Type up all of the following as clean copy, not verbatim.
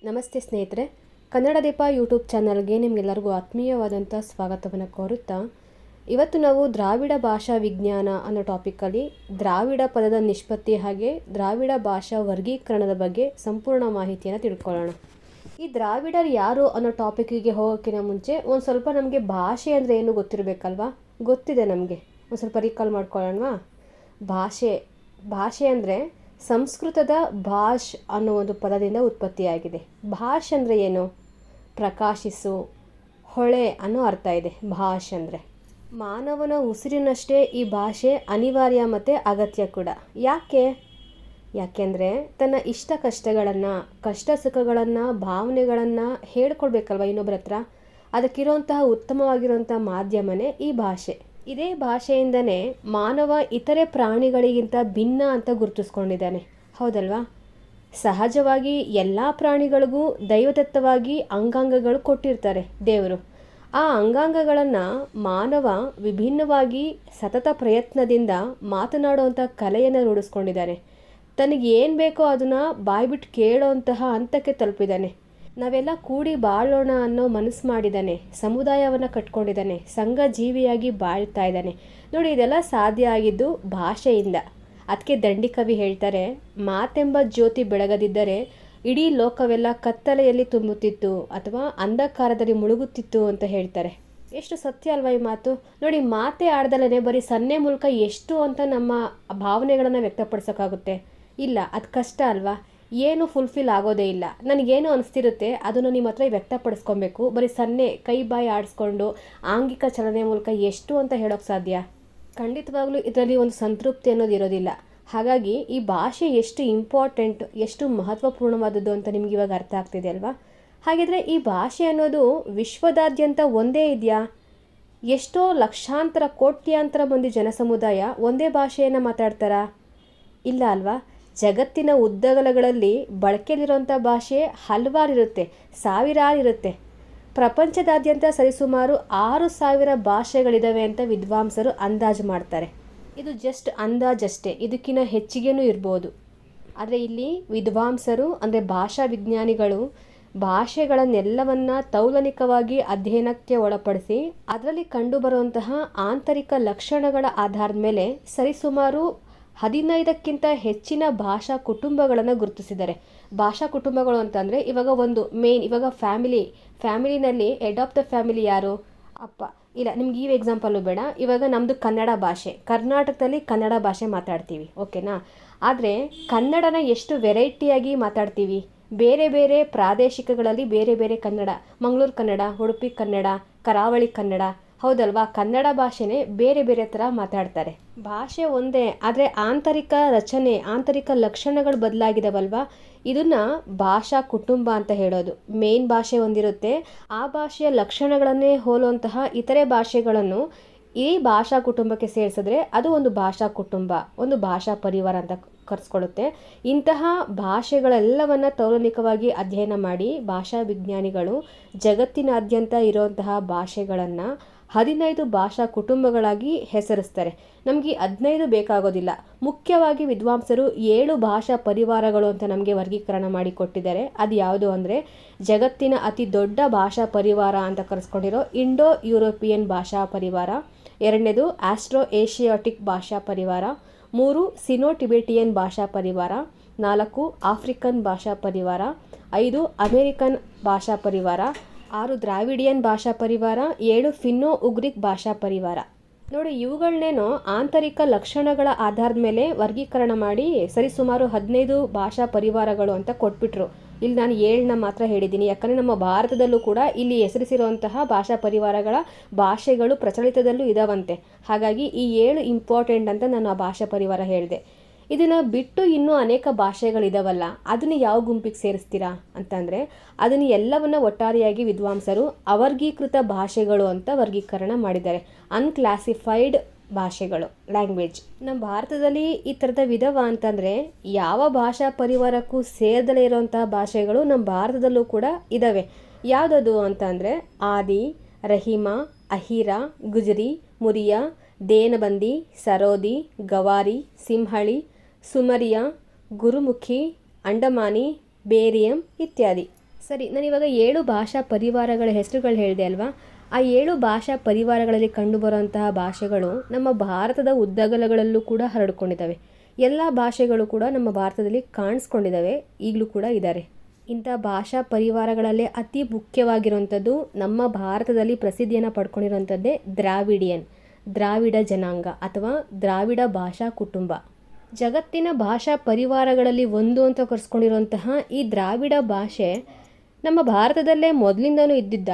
ನಮಸ್ತೆ ಸ್ನೇಹಿತರೆ, ಕನ್ನಡ ದೀಪ ಯೂಟ್ಯೂಬ್ ಚಾನಲ್ಗೆ ನಿಮಗೆಲ್ಲರಿಗೂ ಆತ್ಮೀಯವಾದಂಥ ಸ್ವಾಗತವನ್ನು ಕೋರುತ್ತಾ, ಇವತ್ತು ನಾವು ದ್ರಾವಿಡ ಭಾಷಾ ವಿಜ್ಞಾನ ಅನ್ನೋ ಟಾಪಿಕಲ್ಲಿ ದ್ರಾವಿಡ ಪದದ ನಿಷ್ಪತ್ತಿ ಹಾಗೆ ದ್ರಾವಿಡ ಭಾಷಾ ವರ್ಗೀಕರಣದ ಬಗ್ಗೆ ಸಂಪೂರ್ಣ ಮಾಹಿತಿಯನ್ನು ತಿಳ್ಕೊಳ್ಳೋಣ. ಈ ದ್ರಾವಿಡರು ಯಾರು ಅನ್ನೋ ಟಾಪಿಕ್ಕಿಗೆ ಹೋಗೋಕ್ಕಿಂತ ಮುಂಚೆ ಒಂದು ಸ್ವಲ್ಪ ನಮಗೆ ಭಾಷೆ ಅಂದರೆ ಏನು ಗೊತ್ತಿರಬೇಕಲ್ವಾ? ಗೊತ್ತಿದೆ ನಮಗೆ, ಒಂದು ಸ್ವಲ್ಪ ರೀಕಾಲ್ ಮಾಡ್ಕೊಳ್ಳೋಣವಾ? ಭಾಷೆ ಅಂದರೆ ಸಂಸ್ಕೃತದ ಭಾಷ್ ಅನ್ನೋ ಒಂದು ಪದದಿಂದ ಉತ್ಪತ್ತಿಯಾಗಿದೆ. ಭಾಷ್ ಅಂದರೆ ಏನು? ಪ್ರಕಾಶಿಸು, ಹೊಳೆ ಅನ್ನೋ ಅರ್ಥ ಇದೆ ಭಾಷ್ ಅಂದರೆ. ಮಾನವನ ಉಸಿರಿನಷ್ಟೇ ಈ ಭಾಷೆ ಅನಿವಾರ್ಯ ಮತ್ತು ಅಗತ್ಯ ಕೂಡ. ಯಾಕೆಂದರೆ ತನ್ನ ಇಷ್ಟ ಕಷ್ಟಗಳನ್ನು, ಕಷ್ಟ ಸುಖಗಳನ್ನು, ಭಾವನೆಗಳನ್ನು ಹೇಳ್ಕೊಳ್ಬೇಕಲ್ವ ಇನ್ನೊಬ್ಬರ ಹತ್ರ. ಅದಕ್ಕಿರೋಂತಹ ಉತ್ತಮವಾಗಿರುವಂಥ ಮಾಧ್ಯಮನೇ ಈ ಭಾಷೆ. ಇದೇ ಭಾಷೆಯಿಂದನೇ ಮಾನವ ಇತರೆ ಪ್ರಾಣಿಗಳಿಗಿಂತ ಭಿನ್ನ ಅಂತ ಗುರುತಿಸ್ಕೊಂಡಿದ್ದಾನೆ, ಹೌದಲ್ವಾ? ಸಹಜವಾಗಿ ಎಲ್ಲ ಪ್ರಾಣಿಗಳಿಗೂ ದೈವದತ್ತವಾಗಿ ಅಂಗಾಂಗಗಳು ಕೊಟ್ಟಿರ್ತಾರೆ ದೇವರು. ಆ ಅಂಗಾಂಗಗಳನ್ನು ಮಾನವ ವಿಭಿನ್ನವಾಗಿ ಸತತ ಪ್ರಯತ್ನದಿಂದ ಮಾತನಾಡುವಂಥ ಕಲೆಯನ್ನು ರೂಢಿಸ್ಕೊಂಡಿದ್ದಾನೆ. ತನಗೆ ಏನು ಬೇಕೋ ಅದನ್ನು ಬಾಯ್ಬಿಟ್ಟು ಕೇಳೋಂತಹ ಹಂತಕ್ಕೆ ತಲುಪಿದ್ದಾನೆ. ನಾವೆಲ್ಲ ಕೂಡಿ ಬಾಳೋಣ ಅನ್ನೋ ಮನಸ್ಸು ಮಾಡಿದ್ದಾನೆ, ಸಮುದಾಯವನ್ನು ಕಟ್ಕೊಂಡಿದ್ದಾನೆ, ಸಂಘ ಜೀವಿಯಾಗಿ ಬಾಳ್ತಾ ಇದ್ದಾನೆ. ನೋಡಿ, ಇದೆಲ್ಲ ಸಾಧ್ಯ ಆಗಿದ್ದು ಭಾಷೆಯಿಂದ. ಅದಕ್ಕೆ ದಂಡಿಕವಿ ಹೇಳ್ತಾರೆ, ಮಾತೆಂಬ ಜ್ಯೋತಿ ಬೆಳಗದಿದ್ದರೆ ಇಡೀ ಲೋಕವೆಲ್ಲ ಕತ್ತಲೆಯಲ್ಲಿ ತುಂಬುತ್ತಿತ್ತು ಅಥವಾ ಅಂಧಕಾರದಲ್ಲಿ ಮುಳುಗುತ್ತಿತ್ತು ಅಂತ ಹೇಳ್ತಾರೆ. ಎಷ್ಟು ಸತ್ಯ ಅಲ್ವಾ ಈ ಮಾತು? ನೋಡಿ, ಮಾತೇ ಆಡ್ದಲೇ ಬರೀ ಸನ್ನೆ ಮೂಲಕ ಎಷ್ಟು ಅಂತ ನಮ್ಮ ಭಾವನೆಗಳನ್ನು ವ್ಯಕ್ತಪಡಿಸೋಕ್ಕಾಗುತ್ತೆ? ಇಲ್ಲ, ಅದು ಕಷ್ಟ ಅಲ್ವಾ? ಏನು ಫುಲ್ಫಿಲ್ ಆಗೋದೇ ಇಲ್ಲ. ನನಗೇನು ಅನಿಸ್ತಿರುತ್ತೆ ಅದನ್ನು ನಿಮ್ಮ ಹತ್ರ ವ್ಯಕ್ತಪಡಿಸ್ಕೊಬೇಕು. ಬರೀ ಸನ್ನೆ ಕೈ ಬಾಯಿ ಆಡಿಸ್ಕೊಂಡು ಆಂಗಿಕ ಚಲನೆ ಮೂಲಕ ಎಷ್ಟು ಅಂತ ಹೇಳೋಕ್ಕೆ ಸಾಧ್ಯ? ಖಂಡಿತವಾಗ್ಲೂ ಇದರಲ್ಲಿ ಒಂದು ಸಂತೃಪ್ತಿ ಅನ್ನೋದು ಇರೋದಿಲ್ಲ. ಹಾಗಾಗಿ ಈ ಭಾಷೆ ಎಷ್ಟು ಇಂಪಾರ್ಟೆಂಟ್, ಎಷ್ಟು ಮಹತ್ವಪೂರ್ಣವಾದದ್ದು ಅಂತ ನಿಮ್ಗೆ ಇವಾಗ ಅರ್ಥ ಆಗ್ತಿದೆ ಅಲ್ವಾ? ಹಾಗಿದ್ರೆ ಈ ಭಾಷೆ ಅನ್ನೋದು ವಿಶ್ವದಾದ್ಯಂತ ಒಂದೇ ಇದೆಯಾ? ಎಷ್ಟೋ ಲಕ್ಷಾಂತರ ಕೋಟ್ಯಾಂತರ ಮಂದಿ ಜನಸಮುದಾಯ ಒಂದೇ ಭಾಷೆಯನ್ನು ಮಾತಾಡ್ತಾರಾ? ಇಲ್ಲ ಅಲ್ವಾ? ಜಗತ್ತಿನ ಉದ್ದಗಲಗಳಲ್ಲಿ ಬಳಕೆಯಲ್ಲಿರುವಂಥ ಭಾಷೆ ಹಲವಾರಿರುತ್ತೆ, ಸಾವಿರಾರಿರುತ್ತೆ. ಪ್ರಪಂಚದಾದ್ಯಂತ ಸರಿಸುಮಾರು 6,000 ಭಾಷೆಗಳಿದ್ದಾವೆ ಅಂತ ವಿದ್ವಾಂಸರು ಅಂದಾಜು ಮಾಡ್ತಾರೆ. ಇದು ಜಸ್ಟ್ ಅಂದಾಜಷ್ಟೇ, ಇದಕ್ಕಿಂತ ಹೆಚ್ಚಿಗೆನೂ ಇರ್ಬೋದು. ಆದರೆ ಇಲ್ಲಿ ವಿದ್ವಾಂಸರು ಅಂದರೆ ಭಾಷಾ ವಿಜ್ಞಾನಿಗಳು ಭಾಷೆಗಳನ್ನೆಲ್ಲವನ್ನ ತೌಲನಿಕವಾಗಿ ಅಧ್ಯಯನಕ್ಕೆ ಒಳಪಡಿಸಿ ಅದರಲ್ಲಿ ಕಂಡುಬರುವಂತಹ ಆಂತರಿಕ ಲಕ್ಷಣಗಳ ಆಧಾರದ ಮೇಲೆ ಸರಿಸುಮಾರು 15ಕ್ಕಿಂತ ಹೆಚ್ಚಿನ ಭಾಷಾ ಕುಟುಂಬಗಳನ್ನು ಗುರುತಿಸಿದ್ದಾರೆ. ಭಾಷಾ ಕುಟುಂಬಗಳು ಅಂತಂದರೆ ಇವಾಗ ಫ್ಯಾಮಿಲಿನಲ್ಲಿ ಹೆಡ್ ಆಫ್ ದ ಫ್ಯಾಮಿಲಿ ಯಾರು? ಅಪ್ಪ. ಇಲ್ಲ, ನಿಮ್ಗೆ ಈ ಎಕ್ಸಾಂಪಲ್ಲು ಬೇಡ. ಇವಾಗ ನಮ್ಮದು ಕನ್ನಡ ಭಾಷೆ, ಕರ್ನಾಟಕದಲ್ಲಿ ಕನ್ನಡ ಭಾಷೆ ಮಾತಾಡ್ತೀವಿ, ಓಕೆನಾ? ಆದರೆ ಕನ್ನಡನ ಎಷ್ಟು ವೆರೈಟಿಯಾಗಿ ಮಾತಾಡ್ತೀವಿ. ಬೇರೆ ಬೇರೆ ಪ್ರಾದೇಶಿಕಗಳಲ್ಲಿ ಬೇರೆ ಬೇರೆ ಕನ್ನಡ, ಮಂಗಳೂರು ಕನ್ನಡ, ಉಡುಪಿ ಕನ್ನಡ, ಕರಾವಳಿ ಕನ್ನಡ, ಹೌದಲ್ವಾ? ಕನ್ನಡ ಭಾಷೆನೇ ಬೇರೆ ಬೇರೆ ಥರ ಮಾತಾಡ್ತಾರೆ. ಭಾಷೆ ಒಂದೇ, ಆದರೆ ಆಂತರಿಕ ರಚನೆ, ಆಂತರಿಕ ಲಕ್ಷಣಗಳು ಬದಲಾಗಿದಾವಲ್ವಾ? ಇದನ್ನು ಭಾಷಾ ಕುಟುಂಬ ಅಂತ ಹೇಳೋದು. ಮೇನ್ ಭಾಷೆ ಒಂದಿರುತ್ತೆ, ಆ ಭಾಷೆಯ ಲಕ್ಷಣಗಳನ್ನೇ ಹೋಲುವಂತಹ ಇತರೆ ಭಾಷೆಗಳನ್ನು ಈ ಭಾಷಾ ಕುಟುಂಬಕ್ಕೆ ಸೇರಿಸಿದ್ರೆ ಅದು ಒಂದು ಭಾಷಾ ಕುಟುಂಬ, ಒಂದು ಭಾಷಾ ಪರಿವಾರ ಅಂತ ಕರೆಸ್ಕೊಳ್ಳುತ್ತೆ. ಇಂತಹ ಭಾಷೆಗಳೆಲ್ಲವನ್ನು ತೌಲನಿಕವಾಗಿ ಅಧ್ಯಯನ ಮಾಡಿ ಭಾಷಾ ವಿಜ್ಞಾನಿಗಳು ಜಗತ್ತಿನಾದ್ಯಂತ ಇರುವಂತಹ ಭಾಷೆಗಳನ್ನು 15 ಭಾಷಾ ಕುಟುಂಬಗಳಾಗಿ ಹೆಸರಿಸ್ತಾರೆ. ನಮಗೆ 15 ಬೇಕಾಗೋದಿಲ್ಲ. ಮುಖ್ಯವಾಗಿ ವಿದ್ವಾಂಸರು 7 ಭಾಷಾ ಪರಿವಾರಗಳು ಅಂತ ನಮಗೆ ವರ್ಗೀಕರಣ ಮಾಡಿ ಕೊಟ್ಟಿದ್ದಾರೆ. ಅದು ಯಾವುದು ಅಂದರೆ, ಜಗತ್ತಿನ ಅತಿ ದೊಡ್ಡ ಭಾಷಾ ಪರಿವಾರ ಅಂತ ಕರೆಸ್ಕೊಂಡಿರೋ ಇಂಡೋ ಯುರೋಪಿಯನ್ ಭಾಷಾ ಪರಿವಾರ, 2ನೇದು ಆಸ್ಟ್ರೋ ಏಷಿಯಾಟಿಕ್ ಭಾಷಾ ಪರಿವಾರ, 3 ಸಿನೋ ಟಿಬೆಟಿಯನ್ ಭಾಷಾ ಪರಿವಾರ, 4 ಆಫ್ರಿಕನ್ ಭಾಷಾ ಪರಿವಾರ, 5 ಅಮೇರಿಕನ್ ಭಾಷಾ ಪರಿವಾರ, 6 ದ್ರಾವಿಡಿಯನ್ ಭಾಷಾ ಪರಿವಾರ, 7 ಫಿನ್ನೋ ಉಗ್ರಿಕ್ ಭಾಷಾ ಪರಿವಾರ. ನೋಡಿ, ಇವುಗಳನ್ನೇನೋ ಆಂತರಿಕ ಲಕ್ಷಣಗಳ ಆಧಾರದ ಮೇಲೆ ವರ್ಗೀಕರಣ ಮಾಡಿ ಸರಿಸುಮಾರು 15 ಭಾಷಾ ಪರಿವಾರಗಳು ಅಂತ ಕೊಟ್ಬಿಟ್ರು. ಇಲ್ಲಿ ನಾನು 7ನ ಮಾತ್ರ ಹೇಳಿದ್ದೀನಿ, ಯಾಕಂದರೆ ನಮ್ಮ ಭಾರತದಲ್ಲೂ ಕೂಡ ಇಲ್ಲಿ ಹೆಸರಿಸಿರುವಂತಹ ಭಾಷಾ ಪರಿವಾರಗಳ ಭಾಷೆಗಳು ಪ್ರಚಲಿತದಲ್ಲೂ ಇದಾವಂತೆ. ಹಾಗಾಗಿ ಈ 7 ಇಂಪಾರ್ಟೆಂಟ್ ಅಂತ ನಾನು ಆ ಭಾಷಾ ಪರಿವಾರ ಹೇಳಿದೆ. ಇದನ್ನು ಬಿಟ್ಟು ಇನ್ನೂ ಅನೇಕ ಭಾಷೆಗಳಿದಾವಲ್ಲ, ಅದನ್ನು ಯಾವ ಗುಂಪಿಗೆ ಸೇರಿಸ್ತೀರಾ ಅಂತಂದರೆ, ಅದನ್ನು ಎಲ್ಲವನ್ನು ಒಟ್ಟಾರೆಯಾಗಿ ವಿದ್ವಾಂಸರು ಅವರ್ಗೀಕೃತ ಭಾಷೆಗಳು ಅಂತ ವರ್ಗೀಕರಣ ಮಾಡಿದ್ದಾರೆ. ಅನ್ಕ್ಲಾಸಿಫೈಡ್ ಭಾಷೆಗಳು, ಲ್ಯಾಂಗ್ವೇಜ್. ನಮ್ಮ ಭಾರತದಲ್ಲಿ ಈ ಥರದ ವಿಧವ ಅಂತಂದರೆ ಯಾವ ಭಾಷಾ ಪರಿವಾರಕ್ಕೂ ಸೇರದಲೇ ಇರುವಂತಹ ಭಾಷೆಗಳು ನಮ್ಮ ಭಾರತದಲ್ಲೂ ಕೂಡ ಇದ್ದಾವೆ. ಯಾವುದದು ಅಂತಂದರೆ ಆದಿ, ರಹಿಮಾ, ಅಹಿರಾ, ಗುಜರಿ, ಮುರಿಯಾ, ದೇನಬಂದಿ, ಸರೋದಿ, ಗವಾರಿ, ಸಿಂಹಳಿ, ಸುಮರಿಯಾ, ಗುರುಮುಖಿ, ಅಂಡಮಾನಿ, ಬೇರಿಯಂ ಇತ್ಯಾದಿ. ಸರಿ, ನಾನಿವಾಗ 7 ಭಾಷಾ ಪರಿವಾರಗಳ ಹೆಸರುಗಳು ಹೇಳಿದೆ ಅಲ್ವಾ? ಆ 7 ಭಾಷಾ ಪರಿವಾರಗಳಲ್ಲಿ ಕಂಡುಬರುವಂತಹ ಭಾಷೆಗಳು ನಮ್ಮ ಭಾರತದ ಉದ್ದಗಲಗಳಲ್ಲೂ ಕೂಡ ಹರಡಿಕೊಂಡಿದ್ದಾವೆ. ಎಲ್ಲ ಭಾಷೆಗಳು ಕೂಡ ನಮ್ಮ ಭಾರತದಲ್ಲಿ ಕಾಣಿಸ್ಕೊಂಡಿದ್ದಾವೆ, ಈಗಲೂ ಕೂಡ ಇದ್ದಾರೆ. ಇಂಥ ಭಾಷಾ ಪರಿವಾರಗಳಲ್ಲೇ ಅತಿ ಮುಖ್ಯವಾಗಿರುವಂಥದ್ದು ನಮ್ಮ ಭಾರತದಲ್ಲಿ ಪ್ರಸಿದ್ಧಿಯನ್ನು ಪಡ್ಕೊಂಡಿರುವಂಥದ್ದೇ ದ್ರಾವಿಡ ಜನಾಂಗ ಅಥವಾ ದ್ರಾವಿಡ ಭಾಷಾ ಕುಟುಂಬ. ಜಗತ್ತಿನ ಭಾಷಾ ಪರಿವಾರಗಳಲ್ಲಿ ಒಂದು ಅಂತ ಕರೆಸ್ಕೊಂಡಿರುವಂತಹ ಈ ದ್ರಾವಿಡ ಭಾಷೆ ನಮ್ಮ ಭಾರತದಲ್ಲೇ ಮೊದಲಿಂದನೂ ಇದ್ದಿದ್ದ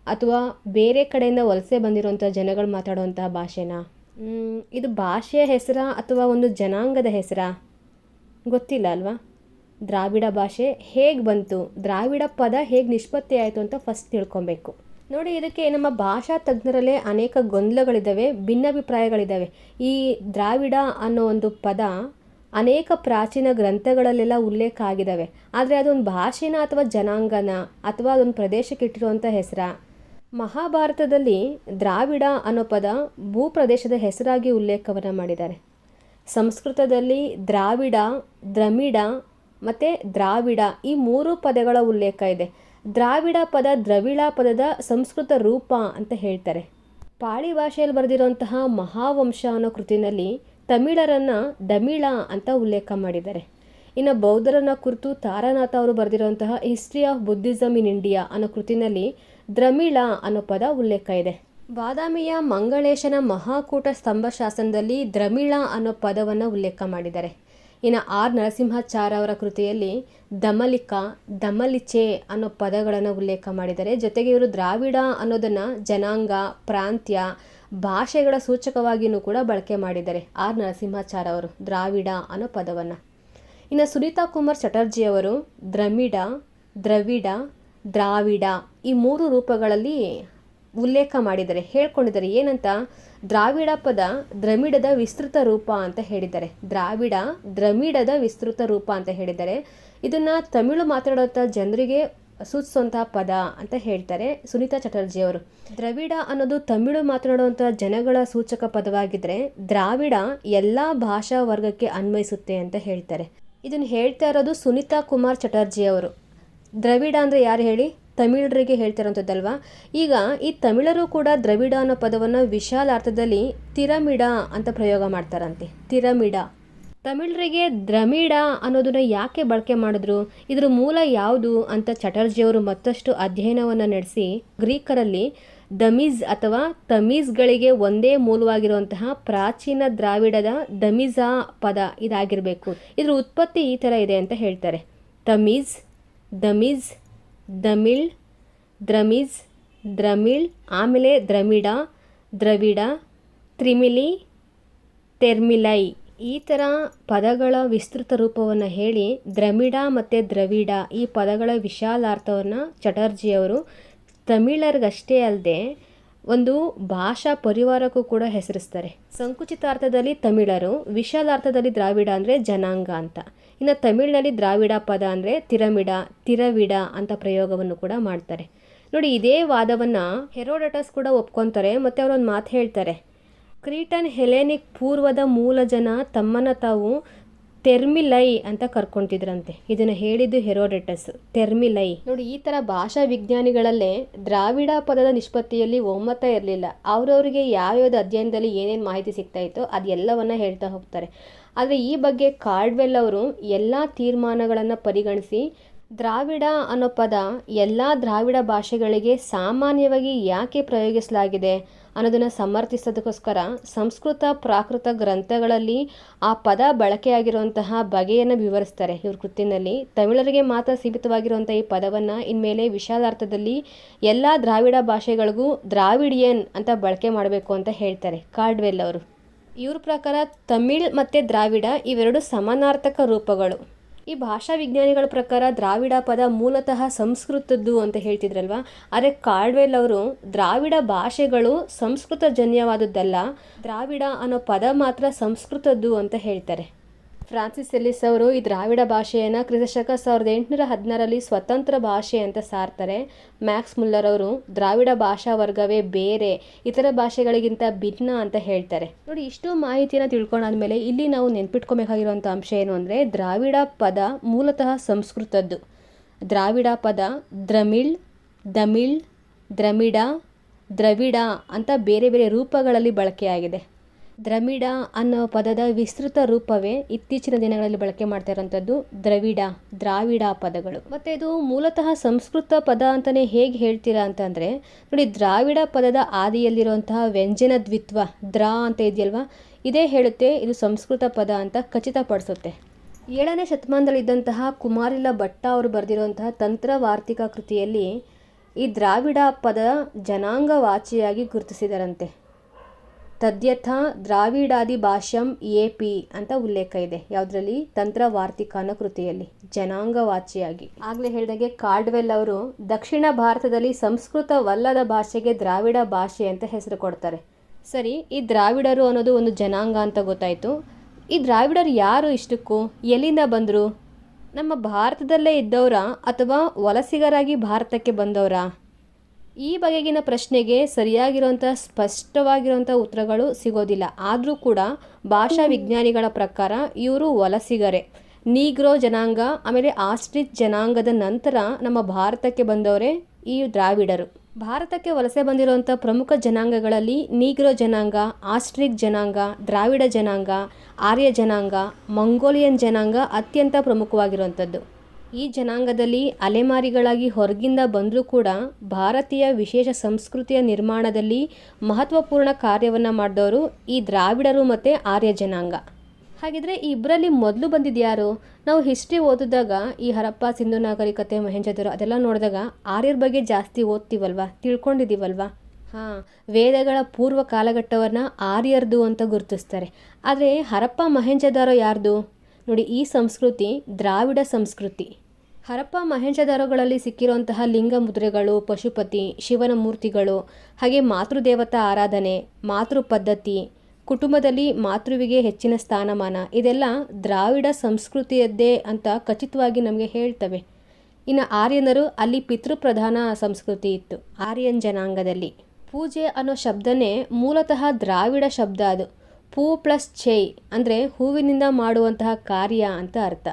ಅಥವಾ ಬೇರೆ ಕಡೆಯಿಂದ ವಲಸೆ ಬಂದಿರುವಂಥ ಜನಗಳು ಮಾತಾಡುವಂತಹ ಭಾಷೆನಾ? ಇದು ಭಾಷೆಯ ಹೆಸರಾ ಅಥವಾ ಒಂದು ಜನಾಂಗದ ಹೆಸರಾ? ಗೊತ್ತಿಲ್ಲ ಅಲ್ವಾ? ದ್ರಾವಿಡ ಭಾಷೆ ಹೇಗೆ ಬಂತು, ದ್ರಾವಿಡ ಪದ ಹೇಗೆ ನಿಷ್ಪತ್ತಿ ಆಯಿತು ಅಂತ ಫಸ್ಟ್ ತಿಳ್ಕೊಬೇಕು. ನೋಡಿ, ಇದಕ್ಕೆ ನಮ್ಮ ಭಾಷಾ ತಜ್ಞರಲ್ಲೇ ಅನೇಕ ಗೊಂದಲಗಳಿದ್ದಾವೆ, ಭಿನ್ನಾಭಿಪ್ರಾಯಗಳಿದ್ದಾವೆ. ಈ ದ್ರಾವಿಡ ಅನ್ನೋ ಒಂದು ಪದ ಅನೇಕ ಪ್ರಾಚೀನ ಗ್ರಂಥಗಳಲ್ಲೆಲ್ಲ ಉಲ್ಲೇಖ ಆಗಿದ್ದಾವೆ. ಆದರೆ ಅದೊಂದು ಭಾಷೆನ ಅಥವಾ ಜನಾಂಗನ ಅಥವಾ ಅದೊಂದು ಪ್ರದೇಶಕ್ಕೆ ಇಟ್ಟಿರುವಂಥ ಹೆಸರಾ? ಮಹಾಭಾರತದಲ್ಲಿ ದ್ರಾವಿಡ ಅನ್ನೋ ಪದ ಭೂಪ್ರದೇಶದ ಹೆಸರಾಗಿ ಉಲ್ಲೇಖವನ್ನು ಮಾಡಿದ್ದಾರೆ. ಸಂಸ್ಕೃತದಲ್ಲಿ ದ್ರಾವಿಡ, ದ್ರಮಿಡ ಮತ್ತು ದ್ರಾವಿಡ ಈ 3 ಪದಗಳ ಉಲ್ಲೇಖ ಇದೆ. ದ್ರಾವಿಡ ಪದ ದ್ರವಿಡ ಪದದ ಸಂಸ್ಕೃತ ರೂಪ ಅಂತ ಹೇಳ್ತಾರೆ. ಪಾಳಿ ಭಾಷೆಯಲ್ಲಿ ಬರೆದಿರುವಂತಹ ಮಹಾವಂಶ ಅನ್ನೋ ಕೃತಿನಲ್ಲಿ ತಮಿಳರನ್ನು ದಮಿಳ ಅಂತ ಉಲ್ಲೇಖ ಮಾಡಿದ್ದಾರೆ. ಇನ್ನು ಬೌದ್ಧರನ್ನ ಕುರಿತು ತಾರಾನಾಥ ಅವರು ಬರೆದಿರುವಂತಹ history of Buddhism in India ಅನ್ನೋ ಕೃತಿನಲ್ಲಿ ದ್ರಮಿಳ ಅನ್ನೋ ಪದ ಉಲ್ಲೇಖ ಇದೆ. ಬಾದಾಮಿಯ ಮಂಗಳೇಶನ ಮಹಾಕೂಟ ಸ್ತಂಭ ಶಾಸನದಲ್ಲಿ ದ್ರಮಿಳ ಅನ್ನೋ ಪದವನ್ನು ಉಲ್ಲೇಖ ಮಾಡಿದ್ದಾರೆ. ಇನ್ನು ಆರ್ ನರಸಿಂಹಾಚಾರ್ಯ ಅವರ ಕೃತಿಯಲ್ಲಿ ದಮಲಿಕ, ದಮಲಿಚೆ ಅನ್ನೋ ಪದಗಳನ್ನು ಉಲ್ಲೇಖ ಮಾಡಿದ್ದಾರೆ. ಜೊತೆಗೆ ಇವರು ದ್ರಾವಿಡ ಅನ್ನೋದನ್ನು ಜನಾಂಗ, ಪ್ರಾಂತ್ಯ, ಭಾಷೆಗಳ ಸೂಚಕವಾಗಿಯೂ ಕೂಡ ಬಳಕೆ ಮಾಡಿದ್ದಾರೆ. ಆರ್ ನರಸಿಂಹಾಚಾರ್ಯ ಅವರು ದ್ರಾವಿಡ ಅನ್ನೋ ಪದವನ್ನು. ಇನ್ನು ಸುನೀತಾ ಕುಮಾರ್ ಚಟರ್ಜಿ ಅವರು ದ್ರಮಿಡ, ದ್ರವಿಡ, ದ್ರಾವಿಡ ಈ 3 ರೂಪಗಳಲ್ಲಿ ಉಲ್ಲೇಖ ಮಾಡಿದ್ದಾರೆ, ಹೇಳ್ಕೊಂಡಿದ್ದಾರೆ. ಏನಂತ? ದ್ರಾವಿಡ ಪದ ದ್ರಮಿಡದ ವಿಸ್ತೃತ ರೂಪ ಅಂತ ಹೇಳಿದ್ದಾರೆ. ದ್ರಾವಿಡ ದ್ರಮಿಡದ ವಿಸ್ತೃತ ರೂಪ ಅಂತ ಹೇಳಿದ್ದಾರೆ. ಇದನ್ನು ತಮಿಳು ಮಾತಾಡುವಂಥ ಜನರಿಗೆ ಸೂಚಿಸುವಂತಹ ಪದ ಅಂತ ಹೇಳ್ತಾರೆ ಸುನೀತಾ ಚಟರ್ಜಿ ಅವರು. ದ್ರವಿಡ ಅನ್ನೋದು ತಮಿಳು ಮಾತನಾಡುವಂಥ ಜನಗಳ ಸೂಚಕ ಪದವಾಗಿದ್ದರೆ ದ್ರಾವಿಡ ಎಲ್ಲ ಭಾಷಾ ವರ್ಗಕ್ಕೆ ಅನ್ವಯಿಸುತ್ತೆ ಅಂತ ಹೇಳ್ತಾರೆ. ಇದನ್ನು ಹೇಳ್ತಾ ಇರೋದು ಸುನೀತಾ ಕುಮಾರ್ ಚಟರ್ಜಿ ಅವರು. ದ್ರವಿಡ ಅಂದರೆ ಯಾರು ಹೇಳಿ? ತಮಿಳರಿಗೆ ಹೇಳ್ತಿರೋಂಥದ್ದಲ್ವಾ? ಈಗ ಈ ತಮಿಳರು ಕೂಡ ದ್ರವಿಡ ಅನ್ನೋ ಪದವನ್ನು ವಿಶಾಲ ಅರ್ಥದಲ್ಲಿ ತಿರಮಿಡ ಅಂತ ಪ್ರಯೋಗ ಮಾಡ್ತಾರಂತೆ. ತಿರಮಿಡ. ತಮಿಳರಿಗೆ ದ್ರಮಿಡ ಅನ್ನೋದನ್ನ ಯಾಕೆ ಬಳಕೆ ಮಾಡಿದ್ರು, ಇದ್ರ ಮೂಲ ಯಾವುದು ಅಂತ ಚಟರ್ಜಿಯವರು ಮತ್ತಷ್ಟು ಅಧ್ಯಯನವನ್ನು ನಡೆಸಿ ಗ್ರೀಕರಲ್ಲಿ ದಮೀಜ್ ಅಥವಾ ತಮೀಜ್ಗಳಿಗೆ ಒಂದೇ ಮೂಲವಾಗಿರುವಂತಹ ಪ್ರಾಚೀನ ದ್ರಾವಿಡದ ದಮಿಜಾ ಪದ ಇದಾಗಿರಬೇಕು. ಇದ್ರ ಉತ್ಪತ್ತಿ ಈ ಥರ ಇದೆ ಅಂತ ಹೇಳ್ತಾರೆ. ತಮೀಜ್, ದಮೀಜ್, ದಮಿಳ್, ದ್ರಮಿಜ್, ದ್ರಮಿಳ್, ಆಮೇಲೆ ದ್ರಮಿಡ, ದ್ರವಿಡ, ತ್ರಿಮಿಲಿ, ತೆರ್ಮಿಲೈ ಈ ಥರ ಪದಗಳ ವಿಸ್ತೃತ ರೂಪವನ್ನು ಹೇಳಿ ದ್ರಮಿಡ ಮತ್ತು ದ್ರವಿಡ ಈ ಪದಗಳ ವಿಶಾಲಾರ್ಥವನ್ನು ಚಟರ್ಜಿಯವರು ತಮಿಳರಿಗಷ್ಟೇ ಅಲ್ಲದೆ ಒಂದು ಭಾಷಾ ಪರಿವಾರಕ್ಕೂ ಕೂಡ ಹೆಸರಿಸ್ತಾರೆ. ಸಂಕುಚಿತಾರ್ಥದಲ್ಲಿ ತಮಿಳರು, ವಿಶಾಲಾರ್ಥದಲ್ಲಿ ದ್ರಾವಿಡ ಅಂದರೆ ಜನಾಂಗ ಅಂತ. ಇನ್ನು ತಮಿಳಿನಲ್ಲಿ ದ್ರಾವಿಡ ಪದ ಅಂದರೆ ತಿರವಿಡ ಅಂತ ಪ್ರಯೋಗವನ್ನು ಕೂಡ ಮಾಡ್ತಾರೆ. ನೋಡಿ, ಇದೇ ವಾದವನ್ನು ಹೆರೋಡಟಸ್ ಕೂಡ ಒಪ್ಕೊತಾರೆ. ಮತ್ತು ಅವರೊಂದು ಮಾತು ಹೇಳ್ತಾರೆ, ಕ್ರೀಟನ್ ಹೆಲೆನಿಕ್ ಪೂರ್ವದ ಮೂಲ ಜನ ತಮ್ಮನ್ನು ತಾವು ತೆರ್ಮಿಲೈ ಅಂತ ಕರ್ಕೊತಿದ್ರಂತೆ. ಇದನ್ನು ಹೇಳಿದ್ದು ಹೆರೋಡಟಸ್. ತೆರ್ಮಿಲೈ. ನೋಡಿ, ಈ ಥರ ಭಾಷಾ ವಿಜ್ಞಾನಿಗಳಲ್ಲೇ ದ್ರಾವಿಡ ಪದದ ನಿಷ್ಪತ್ತಿಯಲ್ಲಿ ಒಮ್ಮತ ಇರಲಿಲ್ಲ. ಅವರವರಿಗೆ ಯಾವ್ಯಾವ್ದು ಅಧ್ಯಯನದಲ್ಲಿ ಏನೇನು ಮಾಹಿತಿ ಸಿಗ್ತಾ ಇತ್ತೋ ಅದೆಲ್ಲವನ್ನ ಹೇಳ್ತಾ ಹೋಗ್ತಾರೆ. ಆದರೆ ಈ ಬಗ್ಗೆ ಕಾರ್ಡ್ವೆಲ್ ಅವರು ಎಲ್ಲ ತೀರ್ಮಾನಗಳನ್ನು ಪರಿಗಣಿಸಿ ದ್ರಾವಿಡ ಅನ್ನೋ ಪದ ಎಲ್ಲ ದ್ರಾವಿಡ ಭಾಷೆಗಳಿಗೆ ಸಾಮಾನ್ಯವಾಗಿ ಯಾಕೆ ಪ್ರಯೋಗಿಸಲಾಗಿದೆ ಅನ್ನೋದನ್ನು ಸಮರ್ಥಿಸೋದಕ್ಕೋಸ್ಕರ ಸಂಸ್ಕೃತ ಪ್ರಾಕೃತ ಗ್ರಂಥಗಳಲ್ಲಿ ಆ ಪದ ಬಳಕೆಯಾಗಿರುವಂತಹ ಬಗೆಯನ್ನು ವಿವರಿಸ್ತಾರೆ ಇವ್ರ ಕೃತಿನಲ್ಲಿ. ತಮಿಳರಿಗೆ ಮಾತ್ರ ಸೀಮಿತವಾಗಿರುವಂಥ ಈ ಪದವನ್ನು ಇನ್ಮೇಲೆ ವಿಶಾಲಾರ್ಥದಲ್ಲಿ ಎಲ್ಲ ದ್ರಾವಿಡ ಭಾಷೆಗಳಿಗೂ ದ್ರಾವಿಡಿಯನ್ ಅಂತ ಬಳಕೆ ಮಾಡಬೇಕು ಅಂತ ಹೇಳ್ತಾರೆ ಕಾರ್ಡ್ವೆಲ್ ಅವರು. ಇವ್ರ ಪ್ರಕಾರ ತಮಿಳ್ ಮತ್ತು ದ್ರಾವಿಡ ಇವೆರಡು ಸಮಾನಾರ್ಥಕ ರೂಪಗಳು. ಈ ಭಾಷಾ ವಿಜ್ಞಾನಿಗಳ ಪ್ರಕಾರ ದ್ರಾವಿಡ ಪದ ಮೂಲತಃ ಸಂಸ್ಕೃತದ್ದು ಅಂತ ಹೇಳ್ತಿದ್ರಲ್ವ. ಆದರೆ ಕಾರ್ಡ್ವೆಲ್ ಅವರು ದ್ರಾವಿಡ ಭಾಷೆಗಳು ಸಂಸ್ಕೃತ ಜನ್ಯವಾದದ್ದಲ್ಲ, ದ್ರಾವಿಡ ಅನ್ನೋ ಪದ ಮಾತ್ರ ಸಂಸ್ಕೃತದ್ದು ಅಂತ ಹೇಳ್ತಾರೆ. ಫ್ರಾನ್ಸಿಸ್ ಎಲ್ಲಿಸ್ ಅವರು ಈ ದ್ರಾವಿಡ ಭಾಷೆಯನ್ನು ಕ್ರಿಸ್ತಶಕ 1816ರಲ್ಲಿ ಸ್ವತಂತ್ರ ಭಾಷೆ ಅಂತ ಸಾರ್ತಾರೆ. ಮ್ಯಾಕ್ಸ್ ಮುಲ್ಲರ್ ಅವರು ದ್ರಾವಿಡ ಭಾಷಾ ವರ್ಗವೇ ಬೇರೆ, ಇತರ ಭಾಷೆಗಳಿಗಿಂತ ಭಿನ್ನ ಅಂತ ಹೇಳ್ತಾರೆ. ನೋಡಿ, ಇಷ್ಟು ಮಾಹಿತಿಯನ್ನು ತಿಳ್ಕೊಂಡಾದ್ಮೇಲೆ ಇಲ್ಲಿ ನಾವು ನೆನ್ಪಿಟ್ಕೊಬೇಕಾಗಿರುವಂಥ ಅಂಶ ಏನು ಅಂದರೆ ದ್ರಾವಿಡ ಪದ ಮೂಲತಃ ಸಂಸ್ಕೃತದ್ದು. ದ್ರಾವಿಡ ಪದ ದ್ರಮಿಳ್, ದಮಿಳ್, ದ್ರಮಿಡ, ದ್ರವಿಡ ಅಂತ ಬೇರೆ ಬೇರೆ ರೂಪಗಳಲ್ಲಿ ಬಳಕೆಯಾಗಿದೆ. ದ್ರಮಿಡ ಅನ್ನೋ ಪದದ ವಿಸ್ತೃತ ರೂಪವೇ ಇತ್ತೀಚಿನ ದಿನಗಳಲ್ಲಿ ಬಳಕೆ ಮಾಡ್ತಾ ಇರೋಂಥದ್ದು ದ್ರಾವಿಡ ಪದಗಳು. ಮತ್ತು ಇದು ಮೂಲತಃ ಸಂಸ್ಕೃತ ಪದ ಅಂತಲೇ ಹೇಗೆ ಹೇಳ್ತೀರಾ ಅಂತಂದರೆ, ನೋಡಿ, ದ್ರಾವಿಡ ಪದದ ಆದಿಯಲ್ಲಿರುವಂತಹ ವ್ಯಂಜನ ದ್ವಿತ್ವ ಅಂತ ಇದೆಯಲ್ವಾ, ಇದೇ ಹೇಳುತ್ತೆ ಇದು ಸಂಸ್ಕೃತ ಪದ ಅಂತ ಖಚಿತಪಡಿಸುತ್ತೆ. 7ನೇ ಶತಮಾನದಲ್ಲಿದ್ದಂತಹ ಕುಮಾರಿಲ ಭಟ್ಟ ಅವರು ಬರೆದಿರುವಂತಹ ತಂತ್ರವಾರ್ತಿಕ ಕೃತಿಯಲ್ಲಿ ಈ ದ್ರಾವಿಡ ಪದ ಜನಾಂಗವಾಚಿಯಾಗಿ ಗುರುತಿಸಿದರಂತೆ. ತದ್ಯಥ ದ್ರಾವಿಡಾದಿ ಭಾಷ್ಯಂ AP ಅಂತ ಉಲ್ಲೇಖ ಇದೆ. ಯಾವುದರಲ್ಲಿ? ತಂತ್ರವಾರ್ತಿಕ ಅನ್ನೋ ಕೃತಿಯಲ್ಲಿ ಜನಾಂಗವಾಚಿಯಾಗಿ. ಆಗಲೇ ಹೇಳಿದಾಗೆ ಕಾರ್ಡ್ವೆಲ್ ಅವರು ದಕ್ಷಿಣ ಭಾರತದಲ್ಲಿ ಸಂಸ್ಕೃತವಲ್ಲದ ಭಾಷೆಗೆ ದ್ರಾವಿಡ ಭಾಷೆ ಅಂತ ಹೆಸರು ಕೊಡ್ತಾರೆ. ಸರಿ, ಈ ದ್ರಾವಿಡರು ಅನ್ನೋದು ಒಂದು ಜನಾಂಗ ಅಂತ ಗೊತ್ತಾಯಿತು. ಈ ದ್ರಾವಿಡರು ಯಾರು? ಇಷ್ಟಕ್ಕೂ ಎಲ್ಲಿಂದ ಬಂದರು? ನಮ್ಮ ಭಾರತದಲ್ಲೇ ಇದ್ದವರಾ ಅಥವಾ ವಲಸಿಗರಾಗಿ ಭಾರತಕ್ಕೆ ಬಂದವರಾ? ಈ ಬಗೆಗಿನ ಪ್ರಶ್ನೆಗೆ ಸರಿಯಾಗಿರುವಂಥ ಸ್ಪಷ್ಟವಾಗಿರುವಂಥ ಉತ್ತರಗಳು ಸಿಗೋದಿಲ್ಲ. ಆದರೂ ಕೂಡ ಭಾಷಾ ವಿಜ್ಞಾನಿಗಳ ಪ್ರಕಾರ ಇವರು ವಲಸಿಗರೇ. ನೀಗ್ರೋ ಜನಾಂಗ, ಆಮೇಲೆ ಆಸ್ಟ್ರಿಚ್ ಜನಾಂಗದ ನಂತರ ನಮ್ಮ ಭಾರತಕ್ಕೆ ಬಂದವರೇ ಈ ದ್ರಾವಿಡರು. ಭಾರತಕ್ಕೆ ವಲಸೆ ಬಂದಿರುವಂಥ ಪ್ರಮುಖ ಜನಾಂಗಗಳಲ್ಲಿ ನೀಗ್ರೋ ಜನಾಂಗ, ಆಸ್ಟ್ರಿಕ್ ಜನಾಂಗ, ದ್ರಾವಿಡ ಜನಾಂಗ, ಆರ್ಯ ಜನಾಂಗ, ಮಂಗೋಲಿಯನ್ ಜನಾಂಗ ಅತ್ಯಂತ ಪ್ರಮುಖವಾಗಿರುವಂಥದ್ದು. ಈ ಜನಾಂಗದಲ್ಲಿ ಅಲೆಮಾರಿಗಳಾಗಿ ಹೊರಗಿಂದ ಬಂದರೂ ಕೂಡ ಭಾರತೀಯ ವಿಶೇಷ ಸಂಸ್ಕೃತಿಯ ನಿರ್ಮಾಣದಲ್ಲಿ ಮಹತ್ವಪೂರ್ಣ ಕಾರ್ಯವನ್ನು ಮಾಡಿದವರು ಈ ದ್ರಾವಿಡರು ಮತ್ತು ಆರ್ಯ ಜನಾಂಗ. ಹಾಗಿದ್ರೆ ಈ ಇಬ್ಬರಲ್ಲಿ ಮೊದಲು ಬಂದಿದ್ಯಾರು? ನಾವು ಹಿಸ್ಟ್ರಿ ಓದಿದಾಗ ಈ ಹರಪ್ಪ, ಸಿಂಧು ನಾಗರಿಕತೆ, ಮೊಹೆಂಜೊದಾರೋ ಅದೆಲ್ಲ ನೋಡಿದಾಗ ಆರ್ಯರ ಬಗ್ಗೆ ಜಾಸ್ತಿ ಓದ್ತೀವಲ್ವ, ತಿಳ್ಕೊಂಡಿದ್ದೀವಲ್ವ. ವೇದಗಳ ಪೂರ್ವ ಕಾಲಘಟ್ಟವನ್ನು ಆರ್ಯರ್ದು ಅಂತ ಗುರುತಿಸ್ತಾರೆ. ಆದರೆ ಹರಪ್ಪ, ಮೊಹೆಂಜೊದಾರೋ ಯಾರ್ದು? ನೋಡಿ, ಈ ಸಂಸ್ಕೃತಿ ದ್ರಾವಿಡ ಸಂಸ್ಕೃತಿ. ಹರಪ್ಪ, ಮೊಹೆಂಜೊದಾರೋಗಳಲ್ಲಿ ಸಿಕ್ಕಿರುವಂತಹ ಲಿಂಗ ಮುದ್ರೆಗಳು, ಪಶುಪತಿ, ಶಿವನ ಮೂರ್ತಿಗಳು, ಹಾಗೆ ಮಾತೃದೇವತಾ ಆರಾಧನೆ, ಮಾತೃ ಪದ್ಧತಿ, ಕುಟುಂಬದಲ್ಲಿ ಮಾತೃವಿಗೆ ಹೆಚ್ಚಿನ ಸ್ಥಾನಮಾನ, ಇದೆಲ್ಲ ದ್ರಾವಿಡ ಸಂಸ್ಕೃತಿಯದ್ದೇ ಅಂತ ಖಚಿತವಾಗಿ ನಮಗೆ ಹೇಳ್ತವೆ. ಇನ್ನು ಆರ್ಯನರು, ಅಲ್ಲಿ ಪಿತೃಪ್ರಧಾನ ಸಂಸ್ಕೃತಿ ಇತ್ತು ಆರ್ಯನ್ ಜನಾಂಗದಲ್ಲಿ. ಪೂಜೆ ಅನ್ನೋ ಶಬ್ದನೇ ಮೂಲತಃ ದ್ರಾವಿಡ ಶಬ್ದ. ಅದು ಪೂ ಪ್ಲಸ್ ಚೈ ಅಂದರೆ ಹೂವಿನಿಂದ ಮಾಡುವಂತಹ ಕಾರ್ಯ ಅಂತ ಅರ್ಥ.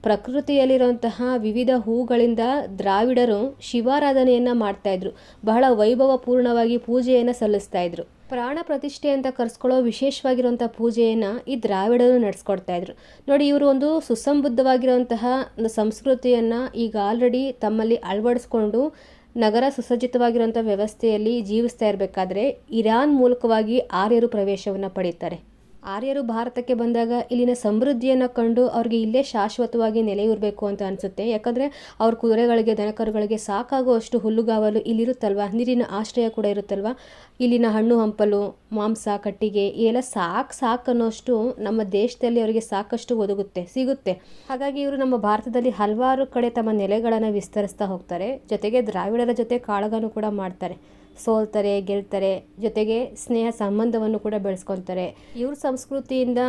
ಪ್ರಕೃತಿಯಲ್ಲಿರುವಂತಹ ವಿವಿಧ ಹೂಗಳಿಂದ ದ್ರಾವಿಡರು ಶಿವಾರಾಧನೆಯನ್ನು ಮಾಡ್ತಾಯಿದ್ರು. ಬಹಳ ವೈಭವಪೂರ್ಣವಾಗಿ ಪೂಜೆಯನ್ನು ಸಲ್ಲಿಸ್ತಾಯಿದ್ರು. ಪ್ರಾಣ ಪ್ರತಿಷ್ಠೆ ಅಂತ ಕರೆಸ್ಕೊಳ್ಳೋ ವಿಶೇಷವಾಗಿರುವಂಥ ಪೂಜೆಯನ್ನು ಈ ದ್ರಾವಿಡರು ನಡೆಸ್ಕೊಡ್ತಾಯಿದ್ರು. ನೋಡಿ, ಇವರು ಒಂದು ಸುಸಂಬದ್ಧವಾಗಿರುವಂತಹ ಒಂದು ಸಂಸ್ಕೃತಿಯನ್ನು ಈಗ ಆಲ್ರೆಡಿ ತಮ್ಮಲ್ಲಿ ಅಳವಡಿಸ್ಕೊಂಡು ನಗರ ಸುಸಜ್ಜಿತವಾಗಿರುವಂಥ ವ್ಯವಸ್ಥೆಯಲ್ಲಿ ಜೀವಿಸ್ತಾ ಇರಬೇಕಾದ್ರೆ ಇರಾನ್ ಮೂಲಕವಾಗಿ ಆರ್ಯರು ಪ್ರವೇಶವನ್ನು ಪಡೀತಾರೆ. ಆರ್ಯರು ಭಾರತಕ್ಕೆ ಬಂದಾಗ ಇಲ್ಲಿನ ಸಮೃದ್ಧಿಯನ್ನು ಕಂಡು ಅವ್ರಿಗೆ ಇಲ್ಲೇ ಶಾಶ್ವತವಾಗಿ ನೆಲೆಯೂರಬೇಕು ಅಂತ ಅನಿಸುತ್ತೆ. ಯಾಕಂದರೆ ಅವ್ರ ಕುದುರೆಗಳಿಗೆ, ದನಕರುಗಳಿಗೆ ಸಾಕಾಗುವಷ್ಟು ಹುಲ್ಲುಗಾವಲು ಇಲ್ಲಿರುತ್ತಲ್ವ, ನೀರಿನ ಆಶ್ರಯ ಕೂಡ ಇರುತ್ತಲ್ವ. ಇಲ್ಲಿನ ಹಣ್ಣು ಹಂಪಲು, ಮಾಂಸ, ಕಟ್ಟಿಗೆ ಎಲ್ಲ ಸಾಕು ಅನ್ನೋಷ್ಟು ನಮ್ಮ ದೇಶದಲ್ಲಿ ಅವರಿಗೆ ಸಾಕಷ್ಟು ಸಿಗುತ್ತೆ. ಹಾಗಾಗಿ ಇವರು ನಮ್ಮ ಭಾರತದಲ್ಲಿ ಹಲವಾರು ಕಡೆ ತಮ್ಮ ನೆಲೆಗಳನ್ನು ವಿಸ್ತರಿಸ್ತಾ ಹೋಗ್ತಾರೆ. ಜೊತೆಗೆ ದ್ರಾವಿಡರ ಜೊತೆ ಕಾಳಗನೂ ಕೂಡ ಮಾಡ್ತಾರೆ. ಸೋಲ್ತಾರೆ, ಗೆಲ್ತಾರೆ, ಜೊತೆಗೆ ಸ್ನೇಹ ಸಂಬಂಧವನ್ನು ಕೂಡ ಬೆಳೆಸ್ಕೊತಾರೆ. ಇವ್ರ ಸಂಸ್ಕೃತಿಯಿಂದ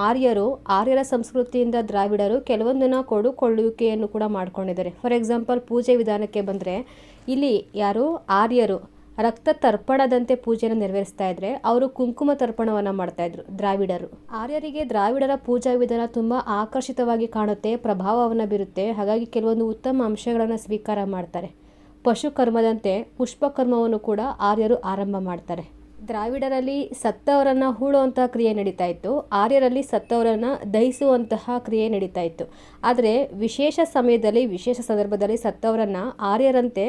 ಆರ್ಯರ ಸಂಸ್ಕೃತಿಯಿಂದ ದ್ರಾವಿಡರು ಕೆಲವೊಂದನ್ನು ಕೊಡುಕೊಳ್ಳುವಿಕೆಯನ್ನು ಕೂಡ ಮಾಡ್ಕೊಂಡಿದ್ದಾರೆ. ಫಾರ್ ಎಕ್ಸಾಂಪಲ್, ಪೂಜೆ ವಿಧಾನಕ್ಕೆ ಬಂದರೆ ಇಲ್ಲಿ ಆರ್ಯರು ರಕ್ತ ತರ್ಪಣದಂತೆ ಪೂಜೆಯನ್ನು ನೆರವೇರಿಸ್ತಾ ಇದ್ರೆ ಅವರು ಕುಂಕುಮ ತರ್ಪಣವನ್ನು ಮಾಡ್ತಾಯಿದ್ರು ದ್ರಾವಿಡರು. ಆರ್ಯರಿಗೆ ದ್ರಾವಿಡರ ಪೂಜಾ ವಿಧಾನ ತುಂಬ ಆಕರ್ಷಿತವಾಗಿ ಕಾಣುತ್ತೆ, ಪ್ರಭಾವವನ್ನು ಬೀರುತ್ತೆ. ಹಾಗಾಗಿ ಕೆಲವೊಂದು ಉತ್ತಮ ಅಂಶಗಳನ್ನು ಸ್ವೀಕಾರ ಮಾಡ್ತಾರೆ. ಪಶುಕರ್ಮದಂತೆ ಪುಷ್ಪಕರ್ಮವನ್ನು ಕೂಡ ಆರ್ಯರು ಆರಂಭ ಮಾಡ್ತಾರೆ. ದ್ರಾವಿಡರಲ್ಲಿ ಸತ್ತವರನ್ನು ಹೂಳುವಂತಹ ಕ್ರಿಯೆ ನಡೀತಾ ಇತ್ತು, ಆರ್ಯರಲ್ಲಿ ಸತ್ತವರನ್ನು ದಹಿಸುವಂತಹ ಕ್ರಿಯೆ ನಡೀತಾ ಇತ್ತು. ಆದರೆ ವಿಶೇಷ ಸಮಯದಲ್ಲಿ, ವಿಶೇಷ ಸಂದರ್ಭದಲ್ಲಿ ಸತ್ತವರನ್ನು ಆರ್ಯರಂತೆ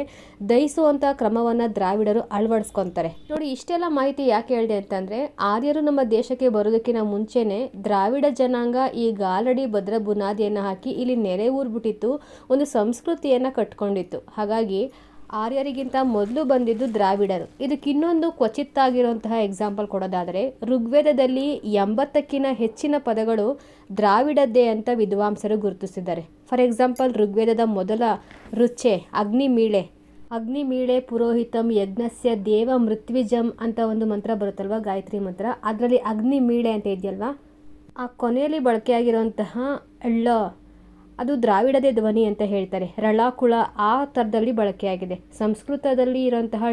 ದಹಿಸುವಂತಹ ಕ್ರಮವನ್ನು ದ್ರಾವಿಡರು ಅಳವಡಿಸ್ಕೊತಾರೆ. ನೋಡಿ, ಇಷ್ಟೆಲ್ಲ ಮಾಹಿತಿ ಯಾಕೆ ಹೇಳಿದೆ ಅಂತಂದರೆ, ಆರ್ಯರು ನಮ್ಮ ದೇಶಕ್ಕೆ ಬರೋದಕ್ಕಿಂತ ಮುಂಚೆನೇ ದ್ರಾವಿಡ ಜನಾಂಗ ಈಗ ಆಲ್ರೆಡಿ ಭದ್ರ ಬುನಾದಿಯನ್ನು ಹಾಕಿ ಇಲ್ಲಿ ನೆರೆ ಊರ್ಬಿಟ್ಟಿತ್ತು, ಒಂದು ಸಂಸ್ಕೃತಿಯನ್ನು ಕಟ್ಕೊಂಡಿತ್ತು. ಹಾಗಾಗಿ ಆರ್ಯರಿಗಿಂತ ಮೊದಲು ಬಂದಿದ್ದು ದ್ರಾವಿಡರು. ಇದಕ್ಕೆ ಇನ್ನೊಂದು ಕ್ವಚಿತ್ತಾಗಿರುವಂತಹ ಎಕ್ಸಾಂಪಲ್ ಕೊಡೋದಾದರೆ, ಋಗ್ವೇದದಲ್ಲಿ 80ಕ್ಕಿಂತ ಹೆಚ್ಚಿನ ಪದಗಳು ದ್ರಾವಿಡದ್ದೇ ಅಂತ ವಿದ್ವಾಂಸರು ಗುರುತಿಸಿದ್ದಾರೆ. ಫಾರ್ ಎಕ್ಸಾಂಪಲ್, ಋಗ್ವೇದದ ಮೊದಲ ರುಚೆ ಅಗ್ನಿಮೀಳೆ ಪುರೋಹಿತಂ ಯಜ್ಞಸ್ಯ ದೇವ ಮೃತ್ವಿಜಂ ಅಂತ ಒಂದು ಮಂತ್ರ ಬರುತ್ತಲ್ವ, ಗಾಯತ್ರಿ ಮಂತ್ರ. ಅದರಲ್ಲಿ ಅಗ್ನಿಮೀಳೆ ಅಂತ ಇದೆಯಲ್ವ, ಆ ಕೊನೆಯಲ್ಲಿ ಬಳಕೆಯಾಗಿರುವಂತಹ ಅದು ದ್ರಾವಿಡದೇ ಧ್ವನಿ ಅಂತ ಹೇಳ್ತಾರೆ. ರಳಕುಳ ಆ ಥರದಲ್ಲಿ ಬಳಕೆಯಾಗಿದೆ. ಸಂಸ್ಕೃತದಲ್ಲಿ ಇರೋಂತಹ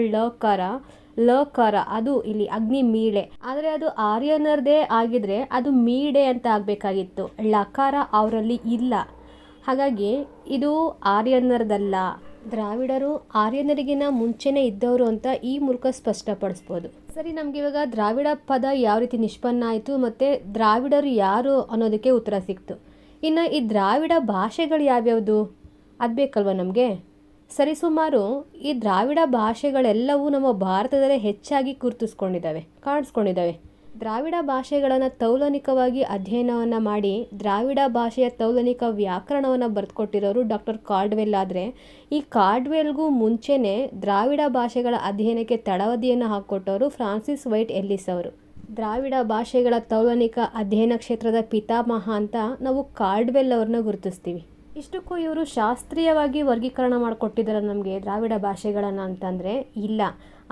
ಲಕಾರ ಅದು ಇಲ್ಲಿ ಅಗ್ನಿ ಮೀಳೆ. ಆದರೆ ಅದು ಆರ್ಯನರದೇ ಆಗಿದ್ರೆ ಅದು ಮೀಡೆ ಅಂತ ಆಗಬೇಕಾಗಿತ್ತು. ಲಕಾರ ಅವರಲ್ಲಿ ಇಲ್ಲ. ಹಾಗಾಗಿ ಇದು ಆರ್ಯನರದಲ್ಲ, ದ್ರಾವಿಡರು ಆರ್ಯನರಿಗಿನ ಮುಂಚೆನೇ ಇದ್ದವರು ಅಂತ ಈ ಮೂಲಕ ಸ್ಪಷ್ಟಪಡಿಸ್ಬೋದು. ಸರಿ, ನಮ್ಗೆ ಇವಾಗ ದ್ರಾವಿಡ ಪದ ಯಾವ ರೀತಿ ನಿಷ್ಪನ್ನ ಆಯಿತು ಮತ್ತು ದ್ರಾವಿಡರು ಯಾರು ಅನ್ನೋದಕ್ಕೆ ಉತ್ತರ ಸಿಕ್ತು. ಇನ್ನು ಈ ದ್ರಾವಿಡ ಭಾಷೆಗಳು ಯಾವ್ಯಾವುದು ಅದು ಬೇಕಲ್ವ ನಮಗೆ. ಸರಿಸುಮಾರು ಈ ದ್ರಾವಿಡ ಭಾಷೆಗಳೆಲ್ಲವೂ ನಮ್ಮ ಭಾರತದಲ್ಲೇ ಹೆಚ್ಚಾಗಿ ಕಾಣಿಸ್ಕೊಂಡಿದ್ದಾವೆ. ದ್ರಾವಿಡ ಭಾಷೆಗಳನ್ನು ತೌಲನಿಕವಾಗಿ ಅಧ್ಯಯನವನ್ನು ಮಾಡಿ ದ್ರಾವಿಡ ಭಾಷೆಯ ತೌಲನಿಕ ವ್ಯಾಕರಣವನ್ನು ಬರೆದುಕೊಟ್ಟಿರೋರು ಡಾಕ್ಟರ್ ಕಾರ್ಡ್ವೆಲ್. ಆದರೆ ಈ ಕಾರ್ಡ್ವೆಲ್ಗೂ ಮುಂಚೆನೇ ದ್ರಾವಿಡ ಭಾಷೆಗಳ ಅಧ್ಯಯನಕ್ಕೆ ತಳವದಿಯನ್ನು ಹಾಕಿಕೊಟ್ಟವರು ಫ್ರಾನ್ಸಿಸ್ ವೈಟ್ ಎಲ್ಲಿಸ್ ಅವರು. ದ್ರಾವಿಡ ಭಾಷೆಗಳ ತೌಲನಿಕ ಅಧ್ಯಯನ ಕ್ಷೇತ್ರದ ಪಿತಾಮಹ ಅಂತ ನಾವು ಕಾರ್ಡ್ವೆಲ್ ಅವ್ರನ್ನ ಗುರುತಿಸ್ತೀವಿ. ಇಷ್ಟಕ್ಕೂ ಇವರು ಶಾಸ್ತ್ರೀಯವಾಗಿ ವರ್ಗೀಕರಣ ಮಾಡಿಕೊಟ್ಟಿದ್ದಾರೆ ನಮಗೆ ದ್ರಾವಿಡ ಭಾಷೆಗಳನ್ನು ಅಂತಂದರೆ ಇಲ್ಲ.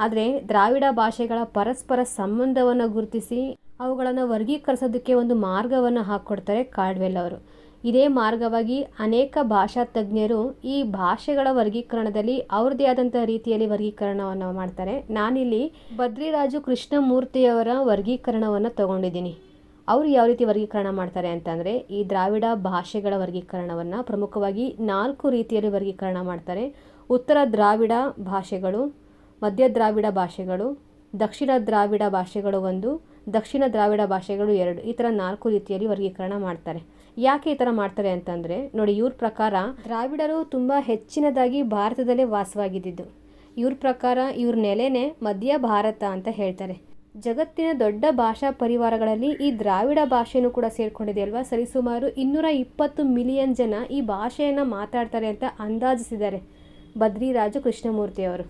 ಆದರೆ ದ್ರಾವಿಡ ಭಾಷೆಗಳ ಪರಸ್ಪರ ಸಂಬಂಧವನ್ನು ಗುರುತಿಸಿ ಅವುಗಳನ್ನು ವರ್ಗೀಕರಿಸೋದಕ್ಕೆ ಒಂದು ಮಾರ್ಗವನ್ನು ಹಾಕ್ಕೊಡ್ತಾರೆ ಕಾರ್ಡ್ವೆಲ್ ಅವರು. ಇದೇ ಮಾರ್ಗವಾಗಿ ಅನೇಕ ಭಾಷಾ ತಜ್ಞರು ಈ ಭಾಷೆಗಳ ವರ್ಗೀಕರಣದಲ್ಲಿ ಅವ್ರದ್ದೇ ಆದಂಥ ರೀತಿಯಲ್ಲಿ ವರ್ಗೀಕರಣವನ್ನು ಮಾಡ್ತಾರೆ. ನಾನಿಲ್ಲಿ ಬದ್ರಿರಾಜು ಕೃಷ್ಣಮೂರ್ತಿಯವರ ವರ್ಗೀಕರಣವನ್ನು ತಗೊಂಡಿದ್ದೀನಿ. ಅವರು ಯಾವ ರೀತಿ ವರ್ಗೀಕರಣ ಮಾಡ್ತಾರೆ ಅಂತಂದರೆ ಈ ದ್ರಾವಿಡ ಭಾಷೆಗಳ ವರ್ಗೀಕರಣವನ್ನು ಪ್ರಮುಖವಾಗಿ 4 ರೀತಿಯಲ್ಲಿ ವರ್ಗೀಕರಣ ಮಾಡ್ತಾರೆ. ಉತ್ತರ ದ್ರಾವಿಡ ಭಾಷೆಗಳು, ಮಧ್ಯ ದ್ರಾವಿಡ ಭಾಷೆಗಳು, ದಕ್ಷಿಣ ದ್ರಾವಿಡ ಭಾಷೆಗಳು 1, ದಕ್ಷಿಣ ದ್ರಾವಿಡ ಭಾಷೆಗಳು 2, ಈ ಥರ 4 ರೀತಿಯಲ್ಲಿ ವರ್ಗೀಕರಣ ಮಾಡ್ತಾರೆ. ಯಾಕೆ ಈ ಥರ ಮಾಡ್ತಾರೆ ಅಂತಂದರೆ ನೋಡಿ, ಇವ್ರ ಪ್ರಕಾರ ದ್ರಾವಿಡರು ತುಂಬ ಹೆಚ್ಚಿನದಾಗಿ ಭಾರತದಲ್ಲೇ ವಾಸವಾಗಿದ್ದು. ಇವ್ರ ಪ್ರಕಾರ ಇವ್ರ ನೆಲೆನೇ ಮಧ್ಯ ಭಾರತ ಅಂತ ಹೇಳ್ತಾರೆ. ಜಗತ್ತಿನ ದೊಡ್ಡ ಭಾಷಾ ಪರಿವಾರಗಳಲ್ಲಿ ಈ ದ್ರಾವಿಡ ಭಾಷೆನೂ ಕೂಡ ಸೇರಿಕೊಂಡಿದೆ ಅಲ್ವಾ. ಸರಿಸುಮಾರು 220 ಮಿಲಿಯನ್ ಜನ ಈ ಭಾಷೆಯನ್ನು ಮಾತಾಡ್ತಾರೆ ಅಂತ ಅಂದಾಜಿಸಿದ್ದಾರೆ ಬದ್ರಿರಾಜು ಕೃಷ್ಣಮೂರ್ತಿಯವರು.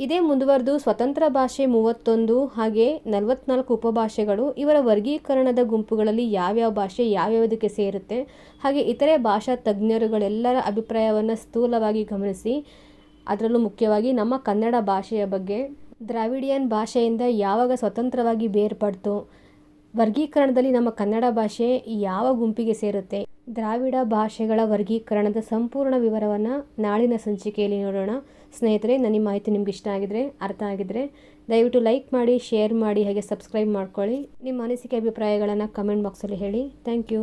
ಇದೇ ಮುಂದುವರೆದು ಸ್ವತಂತ್ರ ಭಾಷೆ 31 ಹಾಗೆ 44 ಉಪಭಾಷೆಗಳು. ಇವರ ವರ್ಗೀಕರಣದ ಗುಂಪುಗಳಲ್ಲಿ ಯಾವ್ಯಾವ ಭಾಷೆ ಯಾವ್ಯಾವುದಕ್ಕೆ ಸೇರುತ್ತೆ ಹಾಗೆ ಇತರೆ ಭಾಷಾ ತಜ್ಞರುಗಳೆಲ್ಲರ ಅಭಿಪ್ರಾಯವನ್ನು ಸ್ಥೂಲವಾಗಿ ಗಮನಿಸಿ, ಅದರಲ್ಲೂ ಮುಖ್ಯವಾಗಿ ನಮ್ಮ ಕನ್ನಡ ಭಾಷೆಯ ಬಗ್ಗೆ ದ್ರಾವಿಡಿಯನ್ ಭಾಷೆಯಿಂದ ಯಾವಾಗ ಸ್ವತಂತ್ರವಾಗಿ ಬೇರ್ಪಡ್ತು, ವರ್ಗೀಕರಣದಲ್ಲಿ ನಮ್ಮ ಕನ್ನಡ ಭಾಷೆ ಯಾವ ಗುಂಪಿಗೆ ಸೇರುತ್ತೆ, ದ್ರಾವಿಡ ಭಾಷೆಗಳ ವರ್ಗೀಕರಣದ ಸಂಪೂರ್ಣ ವಿವರವನ್ನು ನಾಳಿನ ಸಂಚಿಕೆಯಲ್ಲಿ ನೋಡೋಣ. ಸ್ನೇಹಿತರೆ, ನನ್ನ ಮಾಹಿತಿ ನಿಮ್ಗೆ ಇಷ್ಟ ಆಗಿದ್ರೆ, ಅರ್ಥ ಆಗಿದ್ರೆ ದಯವಿಟ್ಟು ಲೈಕ್ ಮಾಡಿ, ಶೇರ್ ಮಾಡಿ, ಹಾಗೆ ಸಬ್ಸ್ಕ್ರೈಬ್ ಮಾಡ್ಕೊಳ್ಳಿ. ನಿಮ್ಮ ಅನಿಸಿಕೆ ಅಭಿಪ್ರಾಯಗಳನ್ನು ಕಮೆಂಟ್ ಬಾಕ್ಸಲ್ಲಿ ಹೇಳಿ. Thank you.